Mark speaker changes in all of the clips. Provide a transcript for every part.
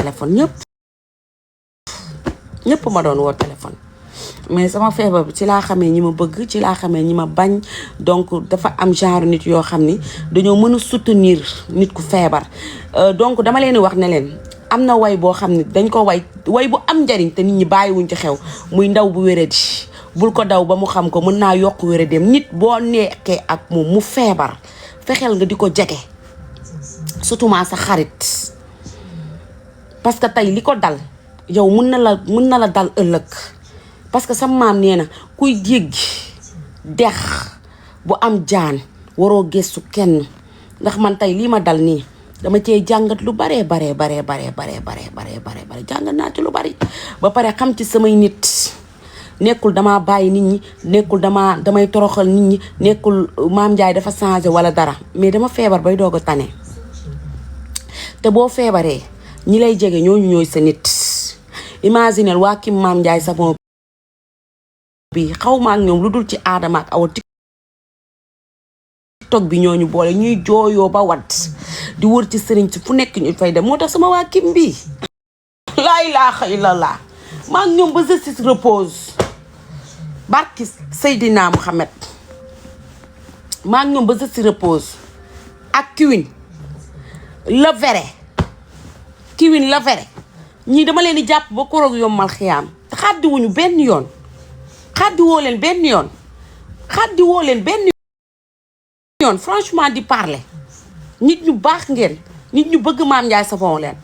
Speaker 1: téléphone ñëpp ma doon woo téléphone mais sama feebar bi ci laa xamee ñi ma bëgg ci laa xamee ñi ma bañ donc dafa am genre nit yoo xam ni dañoo mën a soutenir nit ku feebar donc dama leen di wax ne leen am na way boo xam ne dañ ko way bu am njariñ te nit ñi bàyyiwuñ ci xew muy ndaw bu wéradi bul ko daw ba mu xam ko mën naa yokk wéradem nit boo nekkee ak moom mu feebar fexeel nga di ko jege surtout sa xarit parce que tey li ko dal yow mën na la dal ëllëg parce que sama maam nee na kuy jéggi dex bu am jaan waroo gëstu kenn ndax man tey lii ma dal nii dama cee jàngat lu bare jàngat naa ci lu bari ba pare xam ci samay nit nekkul damaa bàyyi nit ñi nekkul damay toroxal nit ñi nekkul maam Njaay dafa changé wala dara mais dama feebar bay doog a tane te boo feebaree ñi lay jege ñooñu ñooy sa nit imaginel waa kim maam Njaay Savon bi xaw ma ak ñoom lu dul ci aadama ak awa TikTok bi ñooñu boole ñuy jooyoo ba wat di wër ci sëriñ si fu nekk ñu fay dem moo tax sama waa kim bi laa ilaaha illallah maa ngi ñoom ba justice repose barki Seydina Muhammad maa ngi ñoom ba justice repose ak kiwin la ñii dama leen di jàpp ba koroog yombal xiyaam te xaddiwuñu benn yoon xaddiwoo leen benn yoon franchement di parler nit ñu baax ngeen nit ñu bëgg maam Njaay Savon leen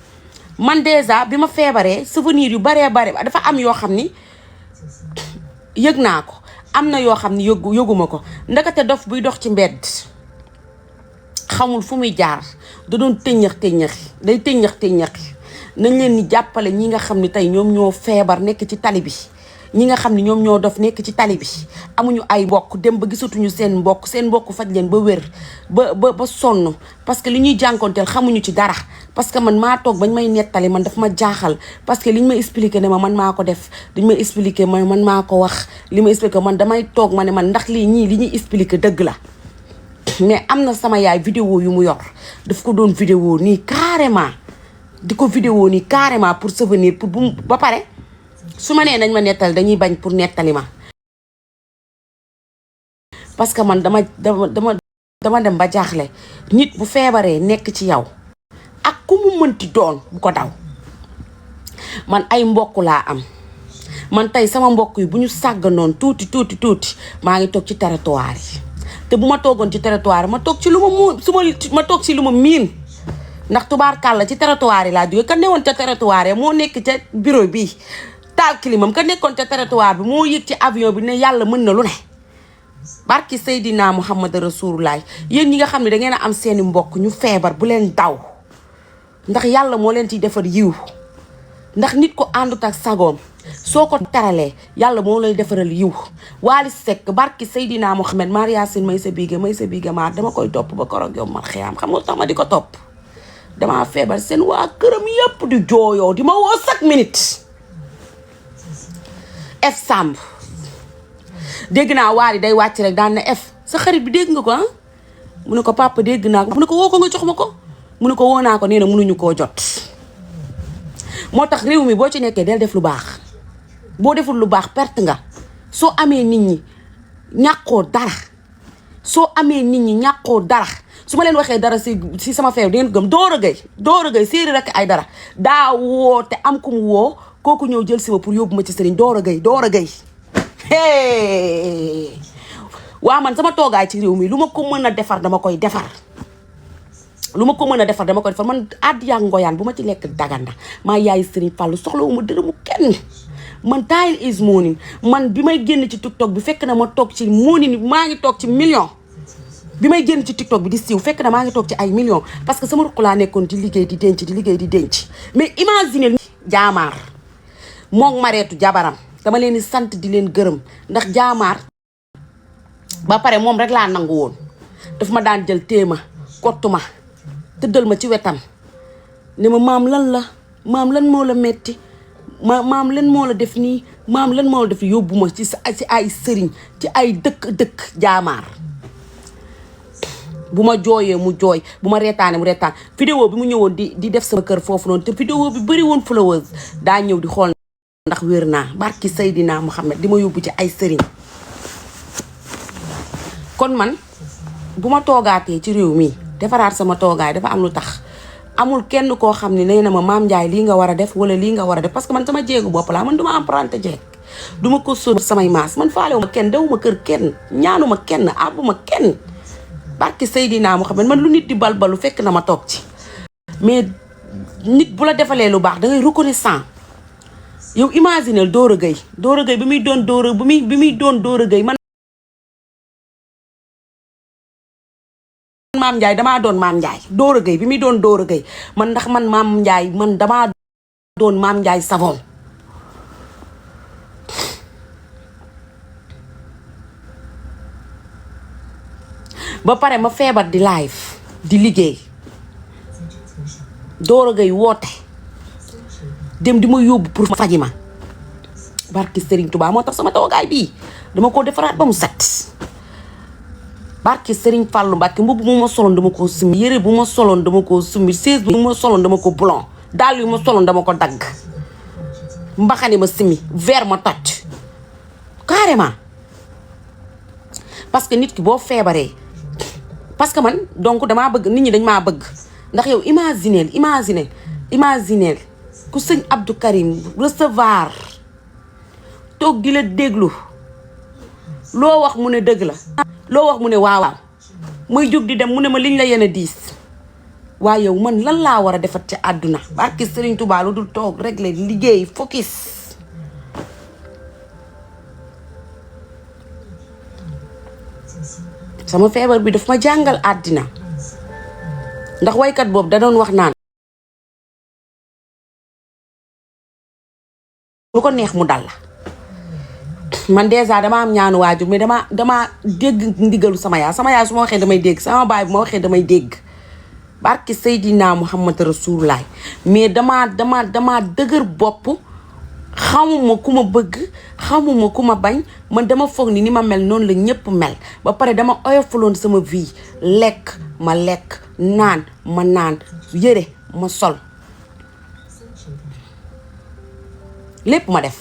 Speaker 1: man déjà bi ma feebaree souvenir yu bare dafa am yoo xam ni yëg naa ko am na yoo xam ni yëguma ko ndakate dof buy dox ci mbedd xamul fu muy jaar da doon day tëñëx nañ leen ni jàppale ñi nga xam ni tey ñoom ñoo feebar nekk ci tali bi ñi nga xam ni ñoom ñoo dof nekk ci tali bi amuñu ay mbokk dem ba gisatuñu seen mbokk faj leen ba wér ba sonn parce que li ñuy jànkonteel xamuñu ci dara parce que man maa toog bañ may nettali man daf ma jaaxal parce que liñ ma expliqué ne ma man maa ko def liñ ma expliqué man maa ko wax li ma expliqué man damay toog ma ne man ndax li ñuy expliqué dëgg la mais am na sama yaay vidéo yu mu yor daf ko doon vidéo nii carrément di ko vidéo nii carrément pour souvenir pour bu ba pare su ma nee nañ ma nettali dañuy bañ pour nettali ma parce que man dama dem ba jaaxle nit bu feebaree nekk ci yow ak ku mu mënti doon bu ko daw man ay mbokk laa am man tey sama mbokk yi bu ñu sàgganoon tuuti maa ngi toog ci territoire yi te bu ma toogoon ci territoire ma toog ci lu ma toog ci lu ma miin ndax tubaarkàlla ci territoire yi laa jóge ka newoon ca territoire moo nekk ca bureau bi taal climam ka nekkoon ca territoire bi moo yëg ci avion bi ne yàlla mën na lu ne barki Seydina Muhammad Rasulullah yéen ñi nga xam ne da ngeen a am seeni mbokk ñu feebar bu leen daw ndax yàlla moo leen ciy defar yiw ndax nit ko àndut ak sagoom soo ko teralee yàlla moo lay defaral yiw Wally Seck barki Seydina Muhammad Mariasin may sa biige maar dama koy topp ba koroog yow mal xiyaam xam nga tax ma di ko topp damaa feebar seen waa këram yépp di jooyoo di ma woo chaque minute F Samb dégg naa Wally day wàcc rek daan na F sa xarit bi dégg nga ko mu ne ko papa dégg naa ko mu ne ko woo ko nga jox ma ko mu ne ko woo naa ko nee na mënuñu koo jot moo tax réew mi boo ci nekkee del def lu baax boo deful lu baax perte nga soo amee nit ñi ñàkkoo dara su ma leen waxee dara si sama feew di ngeen gëm Doro Gueye séeri rek ay dara daa woo te am ku mu woo kooku ñëw jël si ma pour yóbbu ma ci sëriñ Doro Gueye waa man sama toogaay ci réew mi lu ma ko mën a defar dama koy defar man addiya ngoyaan bu ma ci lekk daganda maa yaay sëriñ Fallou soxlawu ma dërëmu kenn man time is morning man bi may génn ci TikTok bi fekk na ma toog ci morning maa ngi toog ci million bi may génn ci TikTok bi di siiw fekk na maa ngi toog ci ay millions parce que sama ruq laa nekkoon di liggéey di denc mais imagine jaamaar moom mareetu jabaram dama leen di sant di leen gërëm ndax jaamaar ba pare moom rek laa nangu woon daf ma daan jël téema kottu ma tëddal ma ci wetam ne ma maam lan moo la metti maam lan moo la def nii maam lan moo la def yóbbu ma ci ay sëriñ ci ay dëkk jaamaar bu ma jooyee mu jooy bu ma reetaane mu reetaan vidéo bi mu ñëwoon di def sama kër foofu noonu te vidéo bi bëri woon followers daa ñëw di xool ndax wér naa barki Seydina Muhammad di ma yóbbu ci ay sëriñ kon man bu ma toogaatee ci réew mi defaraat sama toogaay dafa am lu tax amul kenn koo xam ne nee na ma Mame Ndiaye lii nga war a def wala lii nga war a def parce que man sama jéegu bopp laa man duma emprunté jeeg duma ko sóor samay maas man faalewuma kenn dewuma kër kenn ñaanuma kenn àbbuma kenn barki Seydina Muhammad man lu nit di balbalu fekk na ma toog ci mais nit bu la defalee lu baax da ngay reconnaissant yow imaginel Doro Gueye bi muy doon Doro Gueye man Mame Ndiaye damaa doon Mame Ndiaye Doro Gueye bi muy doon Doro Gueye man ndax man Mame Ndiaye man damaa doon Mame Ndiaye savon ba pare ma feebar di live di liggéey Doro Gueye woote dem di ma yóbbu pour faji ma barki Serigne Touba moo tax sama toogaay bii dama ko defaraat ba mu set barki Serigne Fallou Mbacke mbubb bu ma soloon dama ko summi yére bu ma soloon dama ko summi siège bu ma soloon dama ko blon dàll yu ma soloon dama ko dagg mbaxane ma simmi verre ma toj carrément parce que nit ki boo feebaree parce que man donc damaa bëgg nit ñi dañ maa bëgg ndax yow imagineel ku sëñ Abdou Karim recevoir toog di la déglu loo wax mu ne dëgg la loo wax mu ne waaw muy jóg di dem mu ne ma liñ la yéen a diis waaye yow man lan laa war a defat ci àdduna barki Serigne Touba lu dul toog régler liggéey focus sama feebar bi daf ma jàngal àddina ndax waykat boobu da doon wax naan lu ko neex mu dal la man dèjà dama am ñaanu waajur mais dama dégg ndigalu sama yaay su ma waxee damay dégg sama baay bu ma waxee damay dégg barki Seydina Muhammad Rasulullah mais dama dëgër bopp xamuma ku ma bëgg xamuma ku ma bañ man dama foog ni ma mel noonu la ñëpp mel ba pare dama oyofaloon sama vie lekk ma lekk naan ma naan yëre ma sol lépp ma def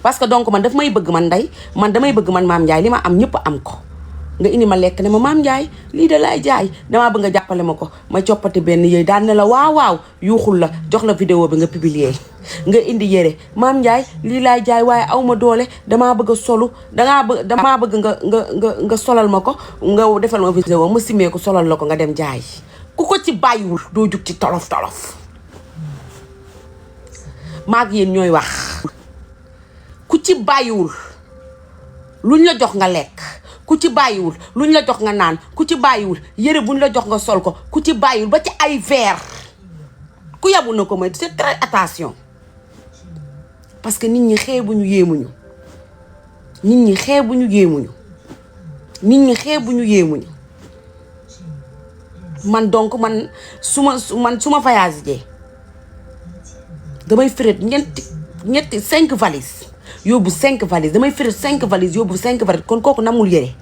Speaker 1: parce que donc man daf may bëgg man ndey man damay bëgg man Mame Ndiaye li ma am ñëpp am ko nga indi ma lekk ne ma Mame Ndiaye lii de laay jaay damaa bëgg nga jàppale ma ko ma coppati benn yëy daan ne la waaw yuuxul la jox la vidéo bi nga publier nga indi yére Mame Ndiaye lii laay jaay waaye aw ma doole damaa bëgg a solu damaa bëgg nga solal ma ko nga defal ma vidéo ma simee ko solal la ko nga dem jaay ku ko ci bàyyiwul doo jug ci tolof maag yéen ñooy wax ku ci bàyyiwul luñ la jox nga lekk ku ci bàyyiwul luñ la jox nga naan ku ci bàyyiwul yére buñ la jox nga sol ko ku ci bàyyiwul ba ci ay verre ku yabu na ko may c'est très attention parce que nit ñi xeebuñu yéemuñu man donc man su ma voyage jee damay fret ñetti 5 valises yóbbu 5 valises damay fret 5 valises yóbbu 5 valises kon kooku namul yére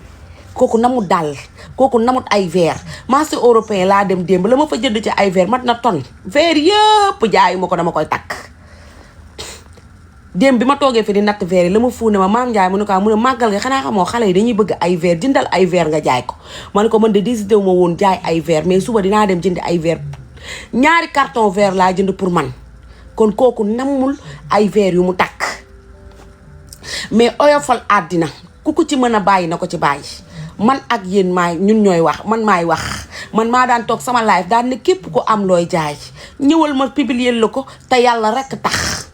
Speaker 1: kooku namul dàll kooku namut ay verre marché européen laa dem démb la ma fa jënd ci ay verre mat na tonne verre yëpp jaayu ma ko dama koy takk démb bi ma toogee fi di natt verre yi la ma fuune ma Mame Ndiaye mu ne ko mu ne màggal nga xanaa xamoo xale yi dañuy bëgg ay verre jëndal ay verre nga jaay ko ma ne ko man de décidé wu ma woon jaay ay verre mais suba dinaa dem jënd ay verre ñaari carton verre laa jënd pour man kon kooku namul ay verre yu mu takk mais oyofal àddina ku ko ci mën a bàyyi na ko ci bàyyi man ak yéen ñun ñooy wax man maay wax man maa daan toog sama live daan ne képp ku am looy jaay ñëwal ma publier la ko te yàlla rekk tax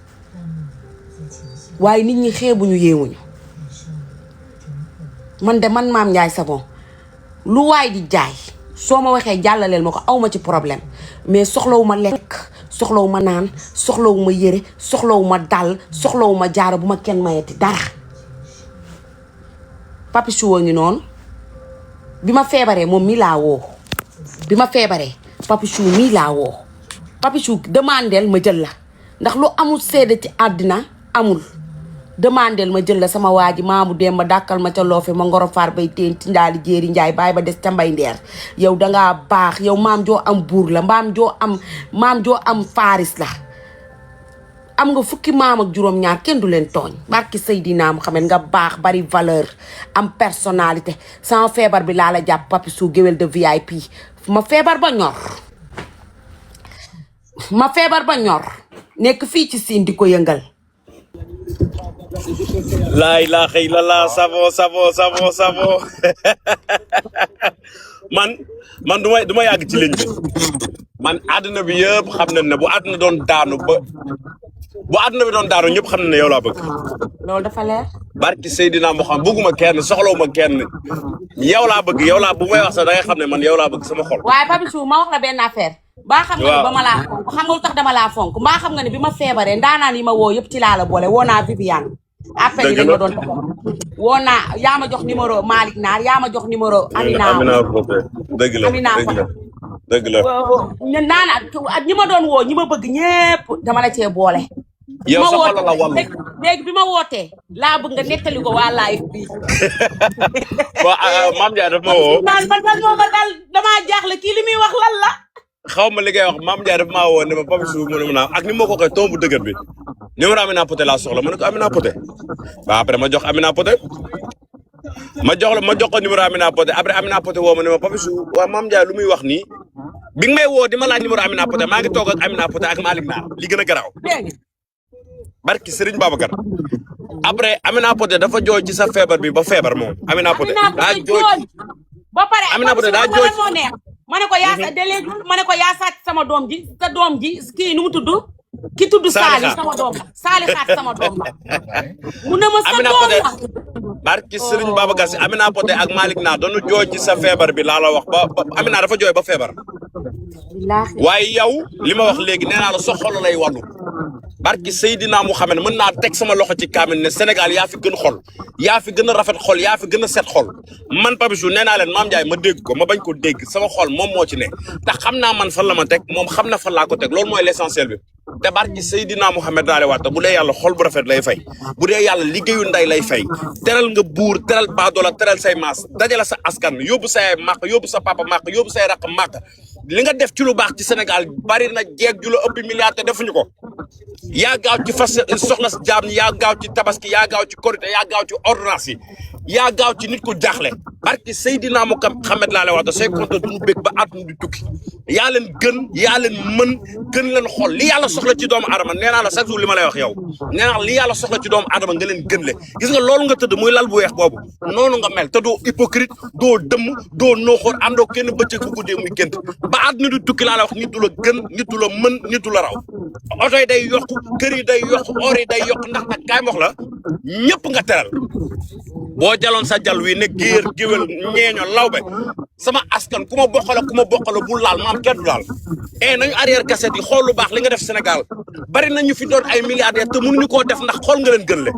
Speaker 1: waaye nit ñi xeebuñu yéemuñu man de man Mame Ndiaye Savon lu waay di jaay soo ma waxee jàllaleel ma ko awma ci problème mais soxlawu ma lekk soxlawu ma naan soxlawu ma yére soxlawu ma dàll soxlawu ma jaaro bu ma kenn mayeti dara Papichou a ngi noonu bi ma feebaree moom mii laa woo Papichou mii laa woo Papichou demandeel ma jël la ndax lu amul seede ci àddina amul demandel ma jël la sama waa ji maamu dem ma dàkkal ma ca loofe ma ngoro faar bay teen ci ndaali jéeri njaay bàyyi ba des ca mbay ndeer yow dangaa baax yow maam joo am buur la maam joo am faaris la am nga fukki maam ak juróom-ñaar kenn du leen tooñ barki Seydina Muhammad nga baax bari valeur am personnalité sama feebar bi laa la jàpp Papichou géwél de VIP ma feebar ba ñor nekk fii ci siin di ko yëngal
Speaker 2: laa ilaaha illallah savo man du ma yàgg ci ligne bi man àdduna bi yëpp xam nañ ne bu àdduna doon daanu ñëpp xam nañ ne yow laa bëgg.
Speaker 1: loolu dafa leer.
Speaker 2: barki Seydina Muhammad bëgguma kenn soxlawuma kenn yow laa bëgg yow laa bu may wax sax da ngay xam ne man yow laa bëgg sama xol.
Speaker 1: waaye Papichou ma wax la benn affaire. baa xam nga ni ba ma laa fonk xam nga lu tax dama laa fonk mbaa xam nga ni bi ma feebaree ndaanaan yi ma woo yëpp ci laa la boole woo naa Viviane. appel yi lañ ma doon taxaw woo naa yaa ma jox numéro Malick Naar yaa ma jox numéro. Amina
Speaker 2: dëgg la
Speaker 1: Amina
Speaker 2: dëgg la.
Speaker 1: naana ñi ma doon woo ñi ma bëgg ñëpp dama la cee boole.
Speaker 2: yow sa xol la wàllu
Speaker 1: léegi bi ma wootee laa bëgg nga nettali ko waa live bi.
Speaker 2: waaw Mame Ndiaye daf ma woo.
Speaker 1: man daal damaa jaaxle kii li muy wax lan la.
Speaker 2: xaw ma li ngay wax Mame Ndiaye daf maa woo ne ma Papichou mu ne ma naam ak ni ma ko waxee tombu dëgër bi numéro Amina Poté laa soxla ma ne ko Amina Poté waaw après ma jox Amina Poté ma jox ko numéro Amina Poté après Amina Poté woo ma ne ma Papichou waaw Mame Ndiaye lu muy wax nii bi nga may woo di ma laaj numéro Amina Poté maa ngi toog ak Amina Poté ak Malick Naar li gën a garaaw barki Serigne Babacar après Amina Poté dafa jooy ci sa feebar bi ba feebar moom Amina Poté daa jooy
Speaker 1: ba pare
Speaker 2: Amina Poté daa jooy
Speaker 1: ma ne ko yaa sàcc sama doom ji sa doom ji kii nu mu tudd ki tudd Saali sama doom la Saali xaat sama doom la mu ne ma sa doom la
Speaker 2: barki Serigne Babacar si Amina Poté ak Malick Naar doonu jooy ci sa feebar bi laa la wax ba Amina dafa jooy ba feebar waaye yow li ma wax léegi nee naa la sa xol lay wàllu barki Seydina Muhammad mën naa teg sama loxo ci kaamil ne Sénégal yaa fi gën xol yaa fi gën a rafet xol yaa fi gën a set xol man Papichou nee naa leen Mame Ndiaye ma dégg ko ma bañ ko dégg sama xol moom moo ci ne te xam naa man fan la ma teg moom xam na fan laa ko teg loolu mooy l'essentiel bi te barki Seydina Muhammad daale waata bu dee yàlla xol bu rafet lay fay bu dee yàlla liggéeyu nday lay fay teral nga buur teral baadoola teral say maas dajala sa askan yóbbu say màq yóbbu sa papa màq yóbbu say raq màq li nga def ci lu baax ci Sénégal bari na jeeg ju la ëpp milliard te defuñu ko yaa gaaw ci fas soxla si jaam ñi yaa gaaw ci tabaski yaa gaaw ci korité yaa gaaw ci ordonnance yi yaa gaaw ci nit ku jaaxle barki Seydina Muhammad laa lay wax say compte duñu bég ba àdduna di tukki yaa leen mën gën leen xol li yàlla soxla ci doomu adama nee naa la chaque jour li ma lay wax yow nee naa li yàlla soxla ci doomu adama nga leen gën le gis nga loolu nga tëdd muy lal bu weex boobu noonu nga mel te doo hypocrite doo dëmm doo nooxoor àndoo kenn bëccëg bu guddee muy gént ba àdduna di tukki laa lay wax nit du la gën nit du la mën nit du la raw oto yi day yokk kër yi day yokk or yi day yokk ndax nag kaay mox la ñëpp nga teral boo jaloon sa jal wi ne géer géwél ñeeño lawbe sama askan ku ma bokkale bu laal maam kenn du laal nañu arrière cassette yi xool lu baax li nga def Sénégal bari na ñu fi doon ay milliardaires te mënuñu koo def ndax xool nga leen gën le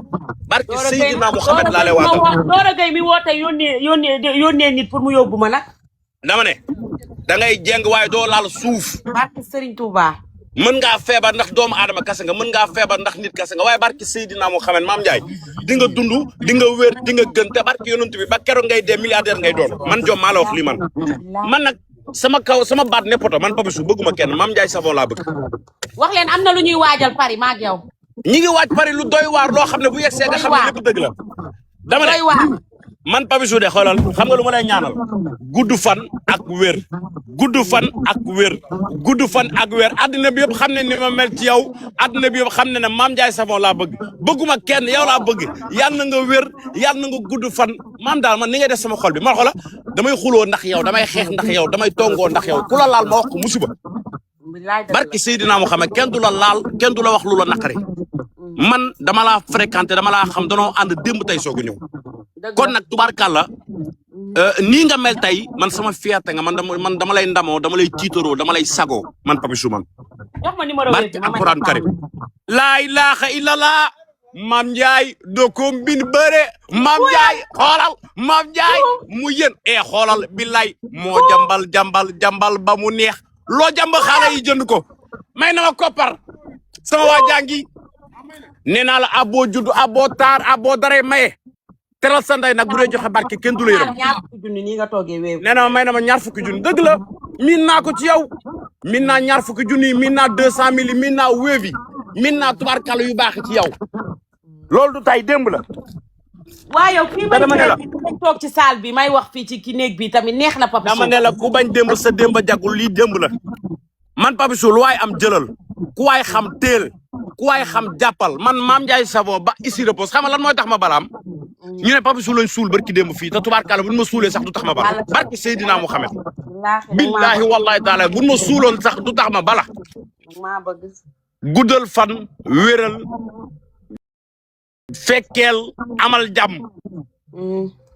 Speaker 2: barki Seydina Muhammad laa lay waatal
Speaker 1: Dora Gueye mi woote yónnee nit pour mu yóbbu ma nag
Speaker 2: dama ne da ngay jeng waaye doo laal suuf
Speaker 1: barki Serigne Touba
Speaker 2: mën ngaa feebar ndax doomu aadama kase nga mën ngaa feebar ndax nit kase nga waaye barki Seydina Muhammad Mame Ndiaye di nga dund di nga wér di nga gën te barki yonent bi ba keroog ngay dee milliardaire ngay doon man jom maa la wax lii man nag sama baat ne poto man Papichou bëgguma kenn Mame Ndiaye Savon laa bëgg
Speaker 1: wax leen am na lu ñuy waajal Paris maag yow
Speaker 2: ñi ngi waaj Paris lu doy waar loo xam ne bu yegsee nga xam ne lépp dëgg la dama ne man Papichou de xoolal xam nga lu ma lay ñaanal gudd fan ak wér adduna bi yëpp xam ne ni ma mel ci yow adduna bi yëpp xam ne ne Mame Ndiaye Savon laa bëgguma kenn yow laa bëgg yàlla na nga wér yàlla na nga gudd fan maam daal man ni ngay def sama xol bi man xoola damay xuloo ndax yow damay xeex ndax yow damay tongoo ndax yow ku la laal ma wax ko musiba barki Seydina Muhammad kenn du la laal kenn du la wax lu la naqari man dama laa fréquenté dama laa xam danoo ànd démb tey soog a ñëw kon nag tubaarkàlla nii nga mel tey man sama fierté nga man dama lay ndamoo dama lay tiitaroo dama lay sagoo man Papichou man barki alquran karim laa ilaaha illallah Mame Ndiaye doo ko mbin bëre Mame Ndiaye xoolal Mame Ndiaye mu yën xoolal billaay moo jambal ba mu neex loo jàmb xaale yi jënd ko may na ma koppar sama waa jàngi nee naa la aboo judd aboo taar aboo daray maye teral sa ndey nag bu dee joxe barke kenn du la yërëm
Speaker 1: ñaar fukki junni nii nga toogee wéew
Speaker 2: nee na may na ma ñaar fukki junni dëgg la miin naa ko ci yow miin naa ñaar fukki junni miin naa 200 000 miin naa wéevi miin naa tubaarkàlla yu baax ci yow loolu du tay démb la
Speaker 1: waa yow kii may
Speaker 2: dama ne la
Speaker 1: toog ci salle bi may wax fii ci ki néeg bi tamit neex na Papichou
Speaker 2: dama ne la ku bañ démb sa démb jagul lii démb la man Papichou lu waay am jëlal ku waay xam teel ku waay xam jàppal man Mame Ndiaye Savon ba ici repose xam nga lan mooy tax ma balaam ñu ne Papichou lañ suul barki démb fii te tubaarkàlla buñ ma suulee sax du tax ma bala barki Seydina Mouhamed billahi wallahi taala buñ ma suuloon sax du tax ma bala
Speaker 1: maa bëgg
Speaker 2: guddal fan wéral fekkeel amal jàmm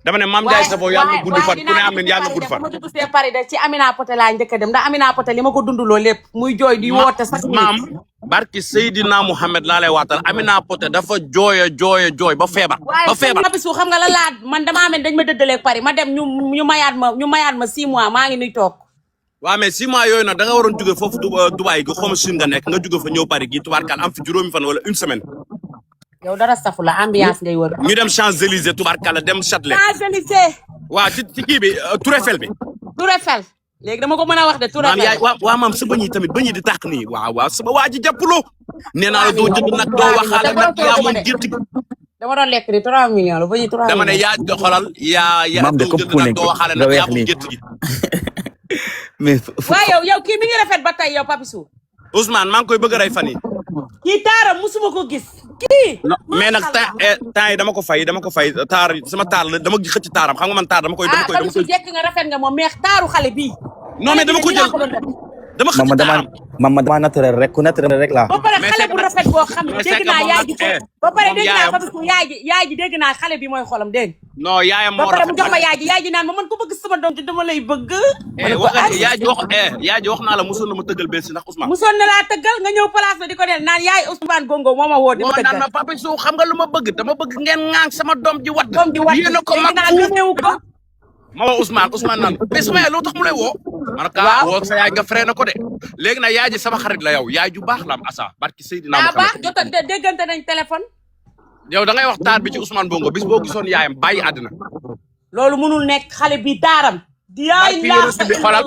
Speaker 2: dama ne Mame Ndiaye Savon yàlla nga gudd fan ku ne am ne yàlla nga gudd fan
Speaker 1: ma dugg see Paris de ci Amina Poté laa njëkk a dem ndax Amina Poté li ma ko dunduloo lépp muy jooy di woote sax
Speaker 2: maam barki Seydina Mouhamed laa lay waatal Amina Poté dafa jooy ba feebar ba feebar
Speaker 1: Papichou xam nga la laa man damaa mel dañ ma dëddaleeg Paris ma dem ñu mayaat ma 6 mois maa ngi nuy toog
Speaker 2: waaw mais 6 mois yooyu nag da nga waroon jóge foofu Dubaï gi xawma Chine nga nekk nga jóge fa ñëw Paris gi tubaarkàlla am fi juróomi fan wala une semaine
Speaker 1: yow dara safu la ambiance ngay wër
Speaker 2: ñu dem Champs-Élysées tubaarkàlla dem Châtelet
Speaker 1: Champs-Élysées
Speaker 2: waaw ci kii bi Tour Eiffel bi
Speaker 1: Tour Eiffel léegi dama ko mën a wax de Tour
Speaker 2: maam yaay
Speaker 1: Eiffel
Speaker 2: waaw maam sa bëñ yi tamit bëñ yi di tàq nii waaw sama waa ji jàppuloo nee naa la doo jënd nag doo waxaale nag yaa moom gerte gi
Speaker 1: dama doon lekk di 3 millions la ba ñu 3 millions
Speaker 2: dama ne yaa doxalal yaa doo jënd nag doo waxaale nag yaa moom gerte gi
Speaker 3: mais
Speaker 1: waaw yow kii mi ngi rafet ba tey yow Papichou
Speaker 2: Ousmane maa ngi koy bëgg a rey fan yi
Speaker 1: kii taaram musuma ko gis kii
Speaker 2: mais nag temps yi dama ko fay taar sama taar la dama xëcc taaram xam nga man taar dama koy
Speaker 1: Papichou jekk nga rafet nga moom mais taaru xale bii
Speaker 2: non mais dama ko jël dama xëcc taaram
Speaker 3: dama naturel rek ku naturel rek laa
Speaker 1: ba pare xale bu rafet boo xam ne dégg naa yaay ji ba pare dégg naa Papichou yaay ji dégg naa xale bi mooy xolam dégg
Speaker 2: non yaayam moo
Speaker 1: ba pare mu jox ma yaay ji naan ma man ko bëgg sama doom ji dama lay bëgg
Speaker 2: yaay ji wax naa la mosoon na ma tëggal benn si ndax Ousmane
Speaker 1: mosoon na laa tëggal nga ñëw place la di ko ne naan yaay Ousmane Gongo moo ma woo di ma tëggal
Speaker 2: naan ma Papichou xam nga lu ma bëgg dama bëgg ngeen ŋaang sama doom ji wadd yéen a ko mag
Speaker 1: gëmeewu ko
Speaker 2: ma woo Ousmane naan mais sama yaay loo tax mu lay woo man ka woo sa yaay nga freiné ko de léegi nag yaay ji sama xarit la yow yaay ju baax la am asa barki Seydina Muhammad
Speaker 1: baax jota déggante nañ téléphone
Speaker 2: yow da ngay wax taar bi ci Ousmane Bongo bis boo gisoon yaayam bàyyi àddina
Speaker 1: loolu mënul nekk xale bi taaram yaay laa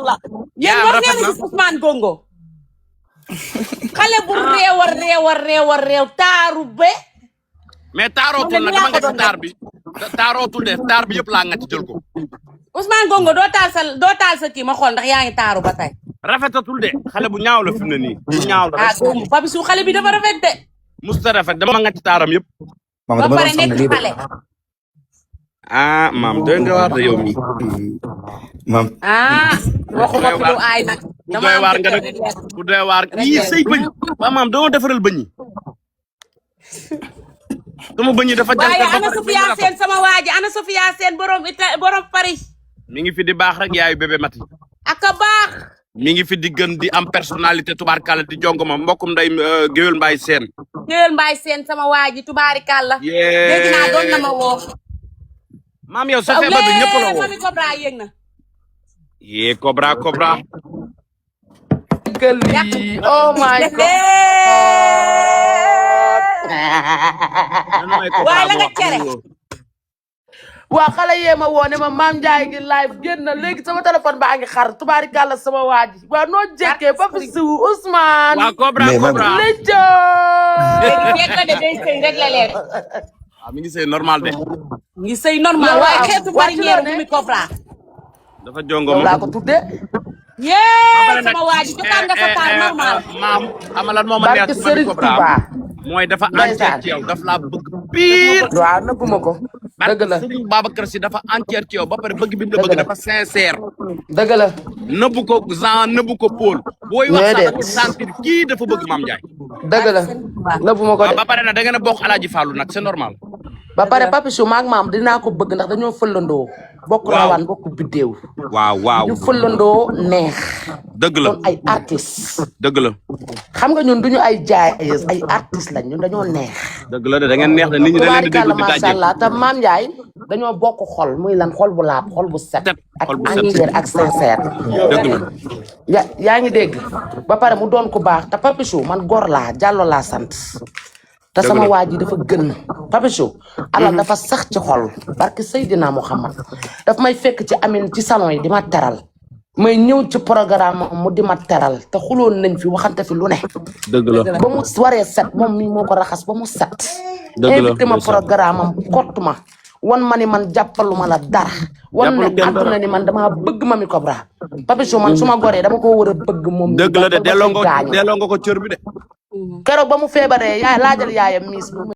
Speaker 1: la yéen war ngeen gis Ousmane Gongo xale bu réew taaru be
Speaker 2: mais taarootul nag dama nga ci taarootul de taar bi yëpp laa nga ci jël ko
Speaker 1: Ousmane Gongo doo taal sa kii ma xool ndax yaa ngi taaru ba tey
Speaker 2: rafetatul de xale bu ñaaw la fi mu ne nii bu ñaaw la
Speaker 1: Papichou xale bi dafa rafet de
Speaker 2: musta rafet dama nga ci taaram yëpp
Speaker 1: ba pare nekk xale
Speaker 2: maam doy nga waar de yow mi
Speaker 3: maam
Speaker 1: waxuma fi lu aay nag
Speaker 2: ku doy waar nga nag ku doy waar yii say bëñ waa maam doo defaral bëñ yi sama bëñ yi dafa
Speaker 1: waaye ana Sophia Sène sama waaji ana Sophia Sène borom Paris
Speaker 2: mi ngi fi di baax rek yaayu bébé mati
Speaker 1: aka baax
Speaker 2: mi ngi fi di gën di am personnalité tubaarkàlla di jongoma mbokkum nday Géwél Mbaye Sène
Speaker 1: sama waaji tubaarikàlla dégg naa doon na ma woo
Speaker 2: maam yow sa feebar bi ñëpp la woo
Speaker 1: mami Cobra yéeg na
Speaker 2: yee Cobra
Speaker 1: gëli oh my god waaye la nga cere
Speaker 4: waa xale yee ma woo ne ma Mame Ndiaye ngi live génn na léegi sama téléphone baa ngi xar tubaarikàlla sama waaji waa noo jekkee Papichou Ousmane
Speaker 2: waa Cobra
Speaker 4: léegi
Speaker 1: jeeg la de day sëy rek la leen
Speaker 2: mi ngi sëy normal de
Speaker 1: ngi sëy normal waaye xeetu bari ñeer bu mi Cobra
Speaker 2: dafa jongoma
Speaker 4: laa ko tudde
Speaker 1: yee sama waaji jotaan nga sa taal normal
Speaker 2: maam amalan moo ma neex
Speaker 4: barke Serigne Touba
Speaker 2: mooy dafa entière ci yow daf laa bëgg pire
Speaker 4: waaw nëbbuma ko dëgg la
Speaker 2: Serigne Babacar Sy dafa entière ci yow ba pare bëgg bi mu la bëgg dafa sincère
Speaker 4: dëgg la
Speaker 2: nëbbu ko Jean nëbbu ko Paul booy wax sax dafa sentir kii dafa bëgg Mame Ndiaye
Speaker 4: dëgg la nëbbuma ko de
Speaker 2: ba pare nag da ngeen a bokk Alaaji Fallou nag c'est normal
Speaker 4: ba pare Papichou maag maam dinaa ko bëgg ndax dañoo fëllandoo bokk rawaan bokk biddéew
Speaker 2: waaw
Speaker 4: ñu fëllandoo neex
Speaker 2: dëgg la
Speaker 4: doon ay artistes
Speaker 2: dëgg la
Speaker 4: xam nga ñun duñu ay jaayes ay artistes lañ ñun dañoo neex
Speaker 2: dëgg la de da ngeen neex de nit ñi da leen di déglu di
Speaker 4: macha allah te Mame Ndiaye dañoo bokk xol muy lan xol bu laab xol bu set ak entier ak sincère
Speaker 2: dëgg la
Speaker 4: yaa ngi dégg ba pare mu doon ku baax te Papichou man góor laa Diallo laa sant te sama waa ji dafa gën Papichou alal dafa sax ci xol barke Seydina Muhammad daf may fekk ci Amine ci salon yi di ma teral may ñëw ci programme mu di ma teral te xuloon nañ fi waxante fi lu ne
Speaker 2: dëgg la
Speaker 4: ba mu waree set moom mii moo ko raxas ba mu set
Speaker 2: dëgg la
Speaker 4: invité ma programme am kott ma wan ma ni man jàppaluma la dara wan ne àdduna ni man dama bëgg Mamy Cobra Papichou man su ma goree dama ko war a bëgg moom
Speaker 2: dëgg la de delloo nga ko cër bi de
Speaker 4: keroog ba mu feebaree yaay laajal yaayam miis